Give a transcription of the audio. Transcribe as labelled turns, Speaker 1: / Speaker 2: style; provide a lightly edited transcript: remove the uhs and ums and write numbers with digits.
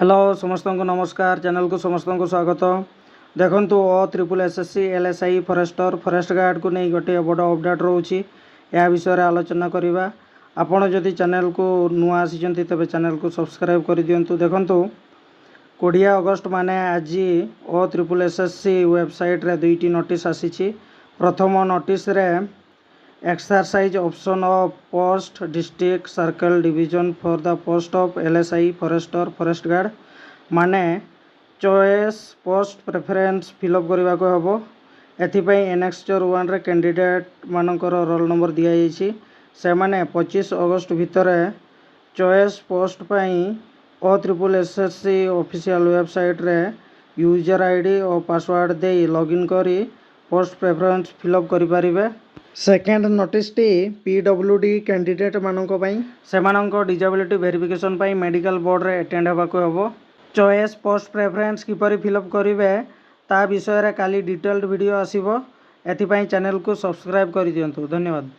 Speaker 1: Hello समस्त को नमस्कार चैनल को समस्त को स्वागत। देखंतु OSSC LSI forester forest guard को नहीं गोटे बड़ अपडेट रोचे या विषय में आलोचना करवा। आपण जदि चैनल को नुआ आसी तेज चैनल को सब्सक्राइब कर दिंतु। देखंतु 20 अगस्ट माने आज OSSC वेबसाइट रे दुईटी नोटिस आसी। प्रथम नोटिस रे exercise option of post district circle division for the post of LSI forester forest guard माने चॉइस पोस्ट प्रेफरेंस फिलअप करने को हम। एथिपाई एनेक्सचर 1 रे कैंडिडेट मानकर रोल नंबर दि जाइए। से माने 25 अगस्ट भितर चॉइस पोस्ट पाई OSSC ऑफिशियल वेबसाइट रे यूजर आईडी और पासवर्ड दे लॉगिन करी पोस्ट प्रेफरेंस फिलअप करि परिबे। सेकेंड नोटिस टी PWD कैंडिडेट मानक से डिजेबिलिटी वेरिफिकेशन पाई मेडिकल बोर्ड रे अटेंड होबाको हबो। चॉइस पोस्ट प्रेफरेंस किपरि फिलअप करिवे ता विषय रे काली डिटेल्ड वीडियो आसीबो। एथिपाई चैनल को सब्सक्राइब कर दियंतु। धन्यवाद।